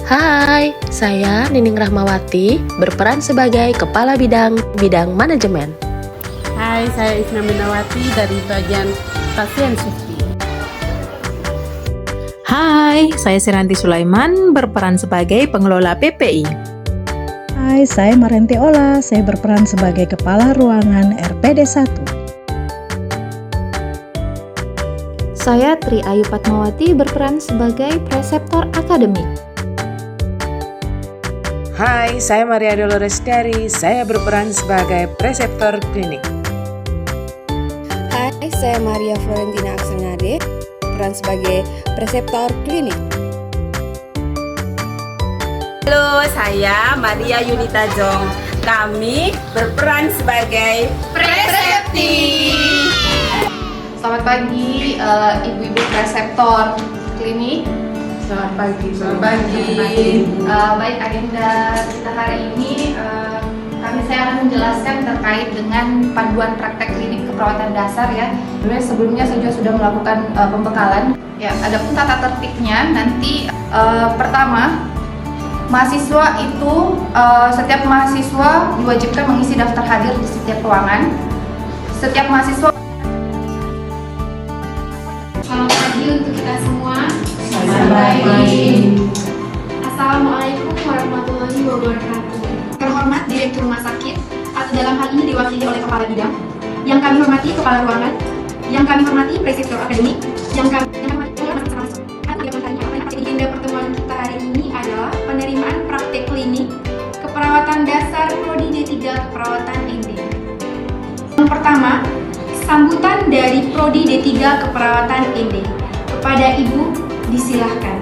Hai, saya Nining Rahmawati, berperan sebagai Kepala Bidang Manajemen. Hai, saya Isna Minawati dari bagian pasien safety. Hai, saya Seranti Sulaiman, berperan sebagai pengelola PPI. Hai, saya Marenti Ola, saya berperan sebagai Kepala Ruangan RPD 1. Saya Tri Ayu Patmawati, berperan sebagai preseptor akademik. Hai, saya Maria Dolores Dari, saya berperan sebagai preseptor klinik. Hai, saya Maria Florentina Aksanade, berperan sebagai preseptor klinik. Halo, saya Maria Yunita Jong. Kami berperan sebagai presepti. Selamat pagi, ibu-ibu preseptor klinik. Selamat pagi. Baik, agenda kita hari ini, saya akan menjelaskan terkait dengan panduan praktek klinik keperawatan dasar ya. Sebelumnya saya juga sudah melakukan pembekalan. Ya, adapun tata tertibnya nanti pertama, mahasiswa itu setiap mahasiswa diwajibkan mengisi daftar hadir di setiap ruangan. Setiap mahasiswa. Selamat pagi untuk kita semua. Selamat pagi. Assalamualaikum warahmatullahi wabarakatuh. Terhormat Direktur Rumah Sakit, atau dalam hal ini diwakili oleh Kepala Bidang. Yang kami hormati Kepala Ruangan, yang kami hormati Preseptor Akademik, yang kami hormati agenda pertemuan kita hari ini adalah penerimaan praktek klinik keperawatan dasar Prodi D3 Keperawatan ND. Yang pertama, sambutan dari Prodi D3 Keperawatan ND. Kepada Ibu, disilahkan.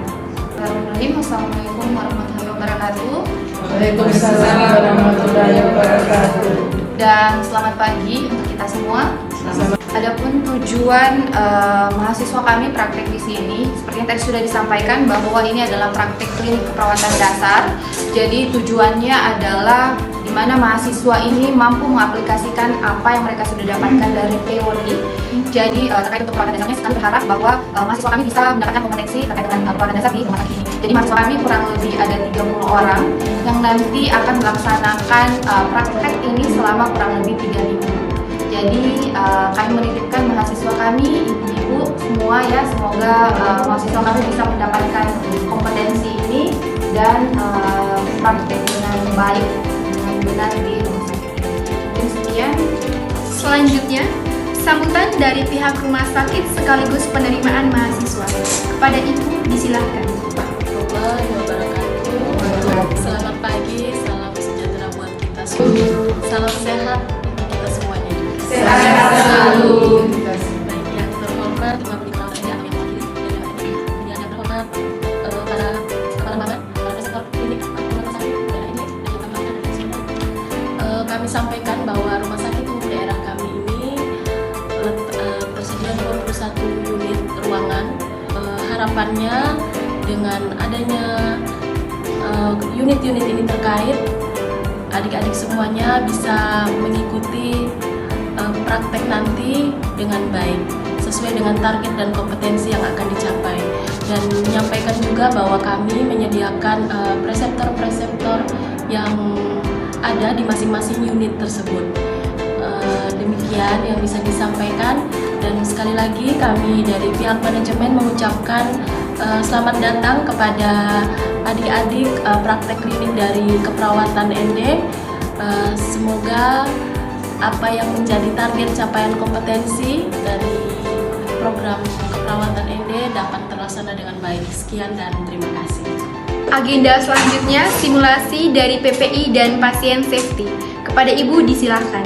Assalamualaikum warahmatullahi wabarakatuh. Waalaikumsalam warahmatullahi wabarakatuh. Dan selamat pagi untuk kita semua. Adapun tujuan mahasiswa kami praktek di sini, seperti yang tadi sudah disampaikan bahwa ini adalah praktek klinik keperawatan dasar. Jadi tujuannya adalah di mana mahasiswa ini mampu mengaplikasikan apa yang mereka sudah dapatkan dari teori. Jadi terkait untuk perawatan dasarnya, kami berharap bahwa mahasiswa kami bisa mendapatkan kompetensi terkait dengan perawatan dasar di rumah sakit ini. Jadi mahasiswa kami kurang lebih ada 30 orang yang nanti akan melaksanakan praktek ini selama kurang lebih 3 minggu. Jadi kami menitipkan mahasiswa kami, ibu-ibu semua ya, semoga mahasiswa kami bisa mendapatkan kompetensi ini dan praktek dengan baik, dengan benar di rumah sakit ini. Dan sekian. Selanjutnya, sambutan dari pihak rumah sakit sekaligus penerimaan mahasiswa. Kepada Ibu, disilahkan. Selamat pagi, salam sejahtera buat kita semua. Salam sehat untuk kita semuanya juga. Sehat selalu. Baik, yang terhormat Imam Perawatan yang terhormat para kepala banget, para preseptor klinik rumah sakit daerah ini, kami sampaikan bahwa rumah sakit umum daerah kami ini tersedia 21 unit ruangan. Harapannya dengan adanya unit-unit ini terkait, adik-adik semuanya bisa mengikuti praktek nanti dengan baik sesuai dengan target dan kompetensi yang akan dicapai, dan menyampaikan juga bahwa kami menyediakan preseptor-preseptor yang ada di masing-masing unit tersebut. Demikian yang bisa disampaikan, dan sekali lagi kami dari pihak manajemen mengucapkan selamat datang kepada adik-adik praktek klinik dari keperawatan ND. Semoga apa yang menjadi target capaian kompetensi dari program keperawatan ND dapat terlaksana dengan baik. Sekian dan terima kasih. Agenda selanjutnya, simulasi dari PPI dan pasien safety. Kepada Ibu, disilahkan.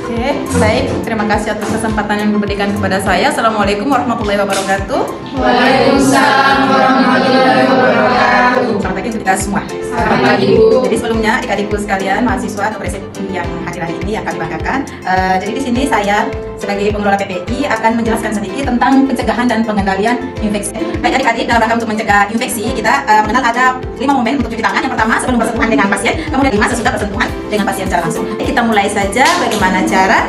Oke, baik. Terima kasih atas kesempatan yang diberikan kepada saya. Assalamualaikum warahmatullahi wabarakatuh. Waalaikumsalam warahmatullahi wabarakatuh. Selamat pagi untuk kita semua. Selamat pagi, Bu. Jadi sebelumnya adik-adikku sekalian, mahasiswa atau presepsi yang hadir hari ini yang kami banggakan. Jadi di sini saya sebagai pengelola PPI akan menjelaskan sedikit tentang pencegahan dan pengendalian infeksi. Baik adik-adik, dalam rangka untuk mencegah infeksi, kita mengenal ada 5 momen untuk cuci tangan. Yang pertama sebelum bersentuhan dengan pasien, kemudian 5 sesudah bersentuhan dengan pasien secara langsung. Kita mulai saja bagaimana cara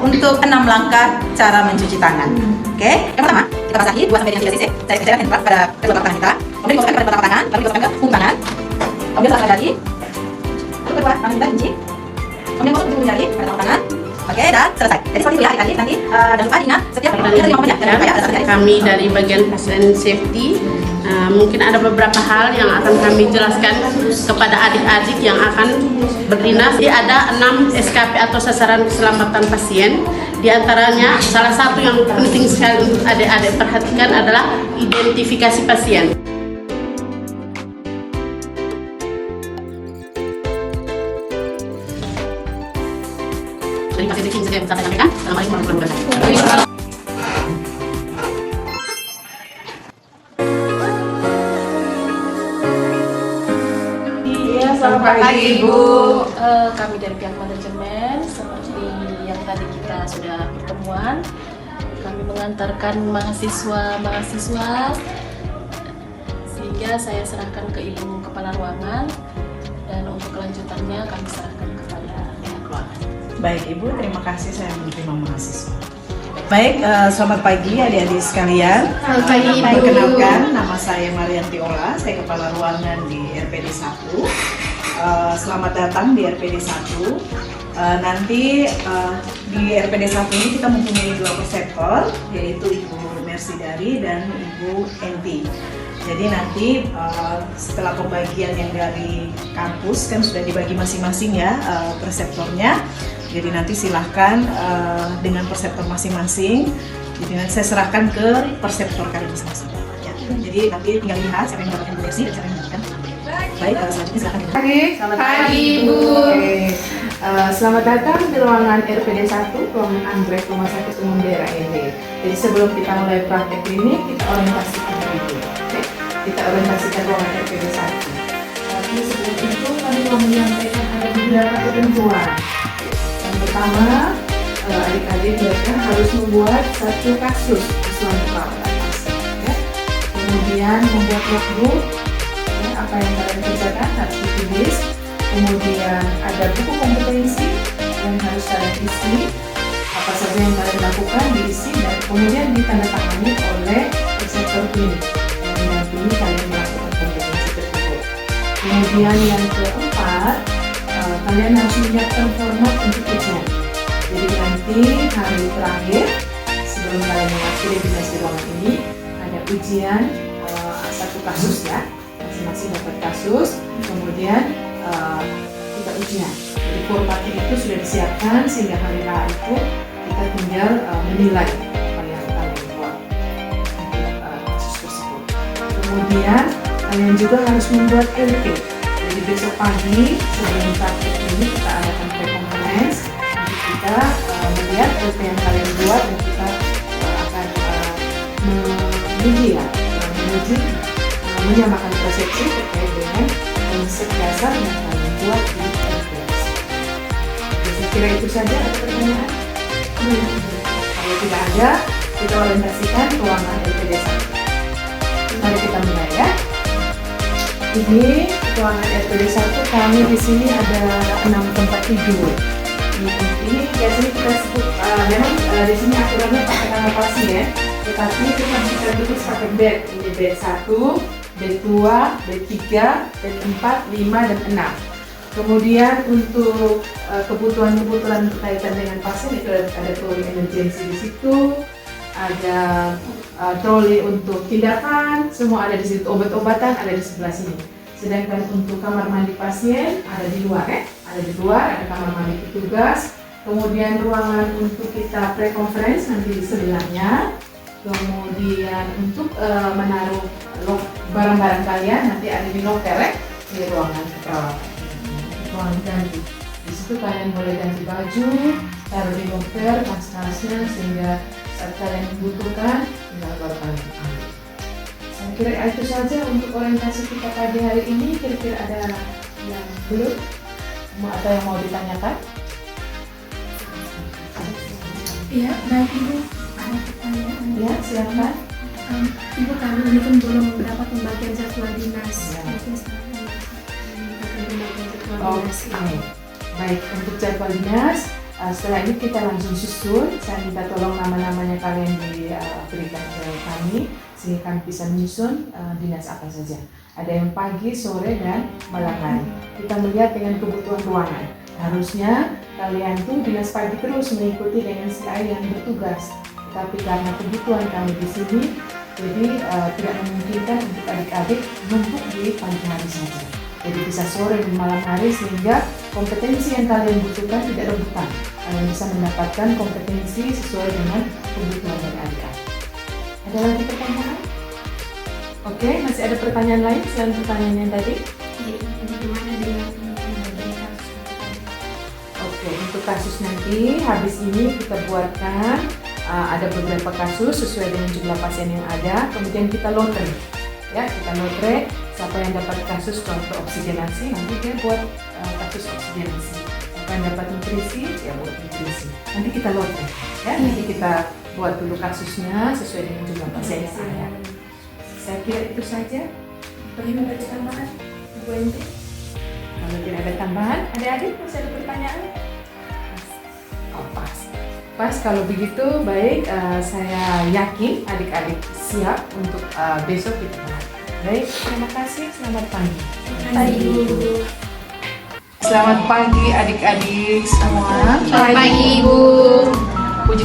untuk 6 langkah cara mencuci tangan. Oke, yang pertama kita basahi 2-3 cc. Saya hand pada kedua tangan kita. Kemudian digosokkan kepada telapak tangan, lalu digosokkan ke punggung tangan. Kemudian telapak jari. Lalu kedua tangan kita kunci. Kemudian gosok ujung jari pada telapak tangan. Oke, dan selesai. Jadi seperti itu ya adik-adik. Nanti jangan lupa diingat setiap kita 5 menit ya. Jangan lupa ya, ada 1 jari. Kami dari bagian pasien safety mungkin ada beberapa hal yang akan kami jelaskan kepada adik-adik yang akan berdinas. Jadi ada 6 SKP atau sasaran keselamatan pasien. Di antaranya salah satu yang penting sekali untuk adik-adik perhatikan adalah identifikasi pasien. Dari pasien ini saja yang bisa saya sampaikan. Assalamualaikum warahmatullahi wabarakatuh. Selamat pagi Ibu. Kami dari pihak manajemen seperti yang tadi kita sudah pertemuan, kami mengantarkan mahasiswa sehingga saya serahkan ke Ibu Kepala Ruangan dan untuk kelanjutannya kami serahkan kepada pihak ruangan. Baik Ibu, terima kasih saya menerima mahasiswa. Baik, selamat pagi adik-adik sekalian. Selamat pagi Ibu. Perkenalkan, nama saya Marianti Ola, saya Kepala Ruangan di RPD 1. Selamat datang di RPD 1. Nanti di RPD 1 ini kita mempunyai 2 preseptor, yaitu Ibu Mersidari dan Ibu Enti. Jadi nanti setelah pembagian yang dari kampus kan sudah dibagi masing-masing ya preseptornya. Jadi nanti silahkan dengan perseptor masing-masing. Jadi nanti saya serahkan ke perseptor kalian masing-masing. Ya. Jadi nanti tinggal lihat siapa yang mendapatkan koleksi dan siapa yang mendapatkan. Baik, selanjutnya silahkan. Selamat pagi Ibu. Selamat datang di ruangan RPD 1, ruangan Anggrek Rumah Sakit Umum Daerah ND. Jadi sebelum kita mulai praktek klinik, kita orientasikan dulu. Oke? Kita orientasikan ruangan RPD 1. Tapi sebelum itu kami mau menyampaikan ada beberapa ketentuan. Yang pertama, adik-adik mereka harus membuat 1 kasus keseluruhan perawatan pasien. Ya. Kemudian membuat logbook, ya, apa yang kalian kerjakan harus ditulis. Kemudian ada buku kompetensi yang harus kalian isi, apa saja yang kalian lakukan diisi dan kemudian ditandatangani oleh preseptor klinik yang mendampingi kalian melakukan kompetensi tersebut. Kemudian yang keempat, kalian harus menyiapkan format untuk ujian. Jadi nanti hari terakhir sebelum kalian mengakhiri dinas di ruangan ini ada ujian 1 kasus ya, masing-masing dapat kasus, kemudian kita ujian. Jadi formatnya itu sudah disiapkan sehingga hari H itu kita tinggal menilai apa yang kalian buat untuk kasus tersebut. Kemudian kalian juga harus membuat LP. Jadi besok pagi sebelum praktek ini kita adakan pre-conference untuk kita melihat LP yang kalian buat dan kita akan menyamakan persepsi terkait dengan konsep dasar yang kalian buat di RPS. Saya kira itu saja. Ada pertanyaan? Kalau tidak ada, kita orientasikan ruangan RPD 1. Mari kita mulai ya. Ini ruangan RPD 1 kami di sini ada 6 tempat tidur. Ini biasanya kita sebut memang di sini aturannya pakai nama pasien, tetapi kita bisa tulis pakai bed. Ini bed 1, bed 2, bed 3, bed 4, 5, dan 6. Kemudian untuk kebutuhan-kebutuhan berkaitan dengan pasien itu ada troli emergency di situ, ada troli untuk tindakan, semua ada di situ. Obat-obatan ada di sebelah sini. Sedangkan untuk kamar mandi pasien ada di luar ya, ada di luar, ada kamar mandi petugas. Kemudian ruangan untuk kita pre-conference nanti di sebelahnya. Kemudian untuk menaruh barang-barang kalian nanti ada di loker ya, di ruangan keperawatan, ruangan ganti. Di situ kalian boleh ganti baju, taruh di loker tas-tasnya sehingga saat kalian membutuhkan tinggal baru kalian ambil. Saya kira itu saja untuk orientasi kita pagi hari ini. Kira-kira ada yang belum atau yang mau ditanyakan? Iya, baik Ibu. Ada pertanyaan. Ya, silakan. Ibu, kami ini kan belum mendapat pembagian jadwal dinas. Oke. Baik, untuk jadwal dinas, setelah ini kita langsung susun. Saya minta tolong nama-namanya kalian diberikan ke kami sehingga kami bisa menyusun dinas apa saja. Ada yang pagi, sore, dan malam hari. Kita melihat dengan kebutuhan ruangan. Harusnya kalian tuh dinas pagi terus mengikuti dengan CI yang bertugas. Tetapi karena kebutuhan kami di sini, jadi tidak memungkinkan untuk adik-adik numpuk di pagi hari saja. Jadi bisa sore dan malam hari sehingga kompetensi yang kalian butuhkan tidak rebutan. Kalian bisa mendapatkan kompetensi sesuai dengan kebutuhan dari adik-adik. Ada lagi pertanyaan? Oke, masih ada pertanyaan lain selain pertanyaan yang tadi? Bagaimana dengan kasus? Oke, untuk kasus nanti habis ini kita buatkan ada beberapa kasus sesuai dengan jumlah pasien yang ada, kemudian kita lotre. Ya, kita lotre siapa yang dapat kasus untuk oksigenasi, nanti dia buat kasus oksigenasi. Siapa yang dapat nutrisi, dia buat nutrisi. Nanti kita lotre. Ya, nanti kita buat dulu kasusnya sesuai dengan jumlah pasien yang ada. Saya kira itu saja. Perlu ada tambahan, Bu Enti? Kalau tidak ada tambahan, adik-adik masih ada pertanyaan? Oh, pas. Kalau begitu baik, saya yakin adik-adik siap untuk besok kita mulai. Baik, terima kasih. Selamat pagi. Selamat pagi adik-adik semua. Selamat pagi, Ibu. Puji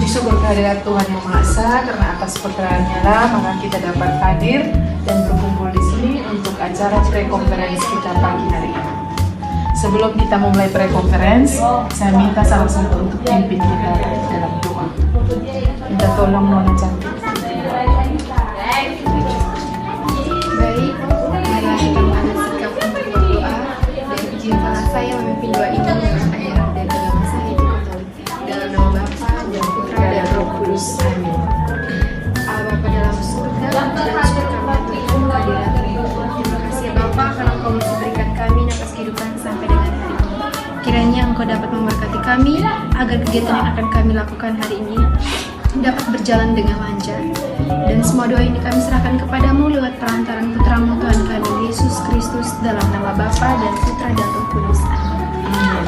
syukur kehadirat Tuhan Yang Maha Esa, karena atas perkenaannya lah maka kita dapat hadir dan berkumpul di sini untuk acara pre-conference kita pagi hari ini. Sebelum kita memulai pre-conference, saya minta salah satu untuk pimpin kita dalam doa. Minta tolong Nona cantik. Baik, marilah kita mengambil sikap untuk berdoa dan izinkanlah saya memimpin doa ini dengan ayat dan dalam saya di Katolik. Dalam nama Bapa dan Putra dan Roh Kudus. Amin. Allah Bapa dalam surga, dan syukur kami Tuhan kehadirat Tuhan. Terima kasih ya Bapa karena Engkau masih berikan kami nafas kehidupan sampai dengan hari ini. Kiranya Engkau dapat memberkati kami agar kegiatan yang akan kami lakukan hari ini dapat berjalan dengan lancar. Dan semua doa ini kami serahkan kepadamu lewat perantaran Putramu Tuhan kami Yesus Kristus, dalam nama Bapa dan Putra dan Roh Kudus. Amin.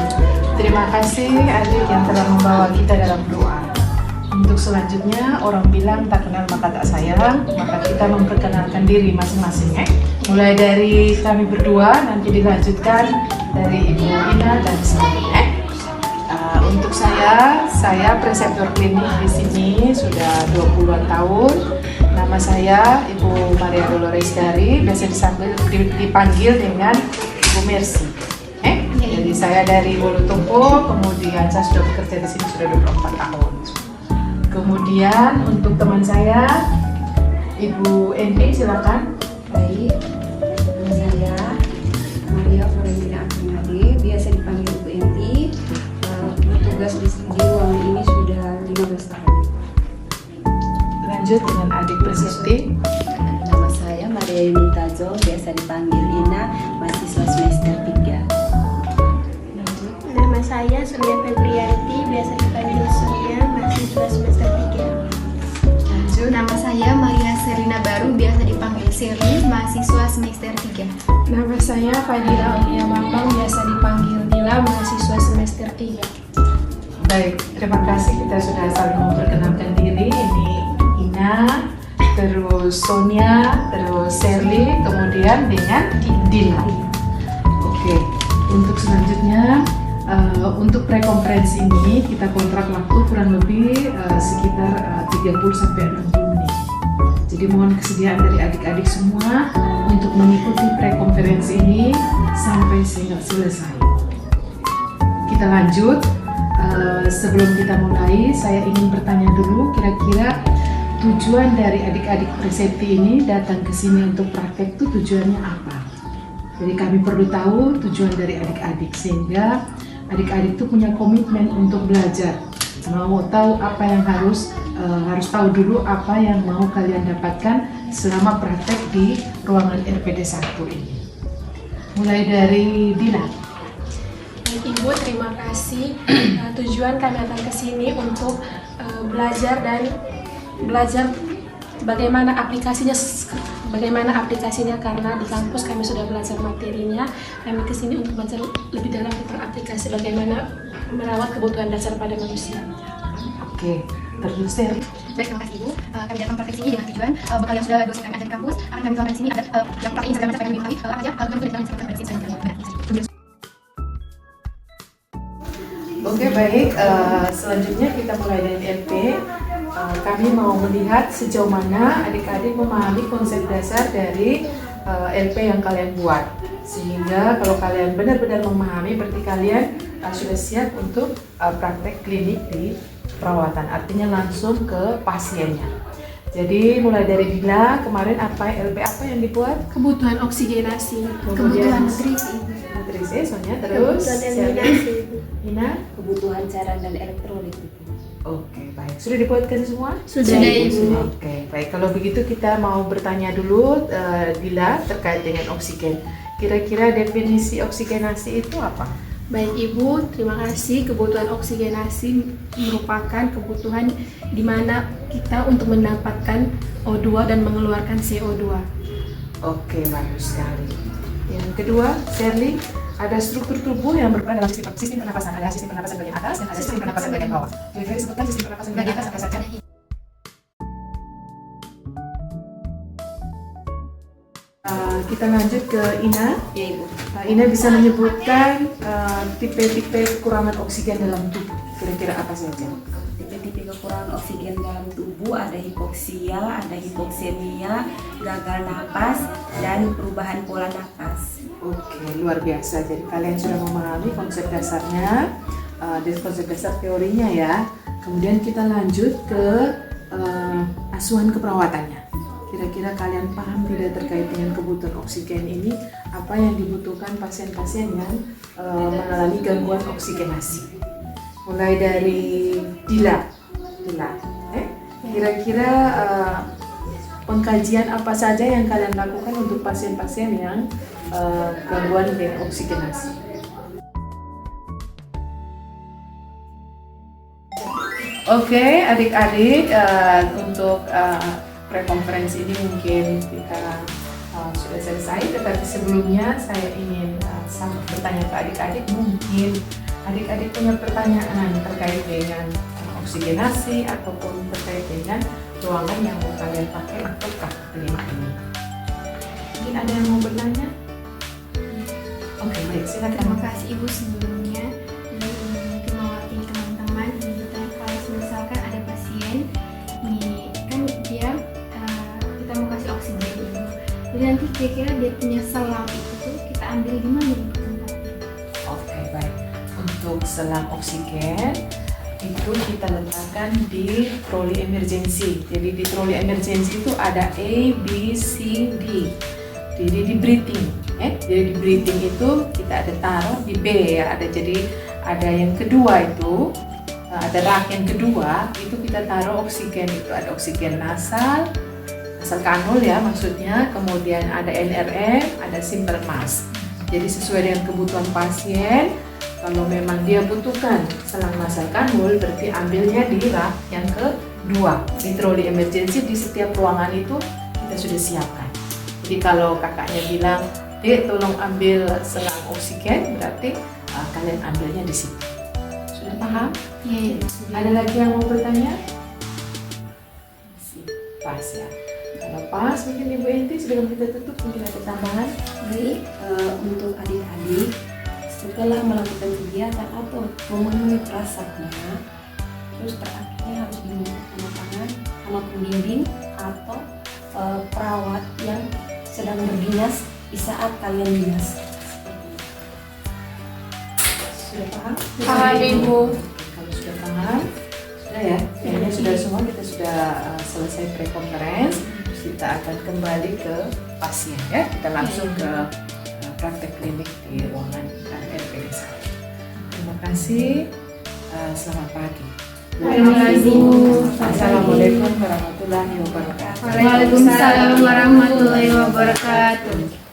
Terima kasih adik yang telah membawa kita dalam doa. Untuk selanjutnya, orang bilang tak kenal maka tak sayang, maka kita memperkenalkan diri masing-masing. Mulai dari kami berdua, nanti dilanjutkan dari Ibu Ina dan selanjutnya. Untuk saya preseptor klinik di sini sudah 20-an tahun. Nama saya Ibu Maria Dolores Dari, biasa dipanggil dengan Ibu Mercy. Jadi saya dari Wolotumpo, kemudian saya sudah bekerja di sini sudah 24 tahun. Kemudian untuk teman saya, Ibu Enti, silakan. Baik, nama saya Maria Florentina Aksanade, biasa dipanggil Bu Enti. Bertugas di ruangan ini sudah 15 tahun. Lanjut dengan adik Presepti. Nama saya Maria Yunita Zong, biasa dipanggil Ina, mahasiswa semester 3. Nama saya Surya Febrianti, biasa dipanggil Surya, mahasiswa semester 3. Lanjut. Nama saya Maria Serina Baru, biasa dipanggil Sherly, mahasiswa semester 3. Nama saya Fadila Aulia Bambang, biasa dipanggil Dila, mahasiswa semester 3. Baik, terima kasih kita sudah saling memperkenalkan diri. Ini Ina, terus Sonia, terus Sherly, kemudian dengan Dina. Oke, untuk selanjutnya untuk pre-konferensi ini kita kontrak waktu kurang lebih sekitar 30-60 menit. Jadi mohon kesediaan dari adik-adik semua untuk mengikuti pre-konferensi ini sampai selesai. Kita lanjut. Sebelum kita mulai, saya ingin bertanya dulu, kira-kira tujuan dari adik-adik Presepti ini datang ke sini untuk praktek itu tujuannya apa? Jadi kami perlu tahu tujuan dari adik-adik sehingga adik-adik itu punya komitmen untuk belajar, mau tahu apa yang harus tahu dulu apa yang mau kalian dapatkan selama praktek di ruangan RPD 1 ini. Mulai dari Dina. Ibu, terima kasih. Tujuan kami datang ke sini untuk belajar bagaimana aplikasinya karena di kampus kami sudah belajar materinya. Kami ke sini untuk belajar lebih dalam tentang aplikasi bagaimana merawat kebutuhan dasar pada manusia. Oke, terus Sherly. Baik, terima kasih Ibu. Kami datang praktek sini dengan tujuan bekal yang sudah dosen kami ajar di kampus akan kami tuangkan di sini ada yang praktek ini segala macam yang kami pahami apa aja kalau kami tidak dalam medicine dan Oke, baik. Selanjutnya kita mulai dari LP. Kami mau melihat sejauh mana adik-adik memahami konsep dasar dari LP yang kalian buat. Sehingga kalau kalian benar-benar memahami, berarti kalian sudah siap untuk praktek klinik di perawatan. Artinya langsung ke pasiennya. Jadi mulai dari Dila, kemarin LP apa yang dibuat? Kebutuhan oksigenasi, Kemudian nutrisi, Sonia, terus Ina, Kebutuhan cairan dan elektrolit. Oke, baik. Sudah dibuatkan semua? Sudah, Ibu. Oke, baik. Kalau begitu kita mau bertanya dulu, Dila, terkait dengan oksigen. Kira-kira definisi oksigenasi itu apa? Baik Ibu, terima kasih. Kebutuhan oksigenasi merupakan kebutuhan di mana kita untuk mendapatkan O2 dan mengeluarkan CO2. Oke, bagus sekali. Yang kedua, Shirley, ada struktur tubuh yang berperan dalam sistem pernapasan. Ada sistem pernapasan bagian atas dan ada sistem pernapasan bagian bawah. Kira-kira disebutkan sistem pernapasan bagian atas apa saja? Kita lanjut ke Ina. Ya Ibu. Ina bisa menyebutkan tipe-tipe kekurangan oksigen dalam tubuh. Kira-kira apa saja? Tipe-tipe kekurangan oksigen dalam tubuh ada hipoksia, ada hipoksemia, gagal napas, dan perubahan pola napas. Oke, luar biasa. Jadi kalian sudah memahami konsep dasarnya, konsep dasar teorinya ya. Kemudian kita lanjut ke asuhan keperawatannya. Kira-kira kalian paham tidak terkait dengan kebutuhan oksigen ini? Apa yang dibutuhkan pasien-pasien yang mengalami gangguan oksigenasi? Mulai dari Dila. Kira-kira pengkajian apa saja yang kalian lakukan untuk pasien-pasien yang gangguan dengan oksigenasi? Oke, adik-adik, untuk prekonferensi ini mungkin kita sudah selesai, tetapi sebelumnya saya ingin bertanya ke adik-adik, mungkin adik-adik punya pertanyaan terkait dengan oksigenasi ataupun terkait dengan ruangan yang mau kalian pakai untuk praktek klinik ini. Mungkin ada yang mau bertanya? Oke, baik, silakan. Terima kasih Ibu sebelumnya. Ini mungkin mewakili teman-teman. Kalau misalkan ada pasien, nih kan dia kita mau kasih oksigen Ibu. Jadi nanti kira-kira dia punya selang itu tuh kita ambil di mana Ibu tempatnya? Oke, baik. Untuk selang oksigen itu kita letakkan di troli emergency. Jadi di troli emergency itu ada A, B, C, D. Jadi di breathing, jadi di breathing itu kita ada taruh di B ya. Jadi ada yang kedua itu, ada rak yang kedua itu kita taruh oksigen. Itu ada oksigen nasal kanul ya maksudnya. Kemudian ada NRM, ada simple mask. Jadi sesuai dengan kebutuhan pasien. Kalau memang dia butuhkan selang nasal kanul, berarti ambilnya di rak yang kedua. Di troli emergency di setiap ruangan itu kita sudah siapkan. Jadi kalau kakaknya bilang, Dek tolong ambil selang oksigen, berarti kalian ambilnya di situ. Sudah paham? Iya. Ada lagi yang mau bertanya? Masih pas ya. Kalau pas mungkin Ibu Enti sebelum kita tutup mungkin ada tambahan? Baik, untuk adik-adik setelah melakukan kegiatan atau memenuhi prasatnya, terus terakhirnya harus diminta tanda tangan sama pembimbing atau perawat yang sedang berdinas di saat kalian dinas. Sudah paham? Paham Ibu. Kalau sudah paham, sudah ya. Kayaknya sudah semua, kita sudah selesai pre-conference. Kita akan kembali ke pasien ya. Kita langsung ke praktek klinik di ruangan RPD 1. Terima kasih. Selamat pagi. Terima kasih. Assalamualaikum warahmatullahi wabarakatuh. Waalaikumsalam warahmatullahi wabarakatuh.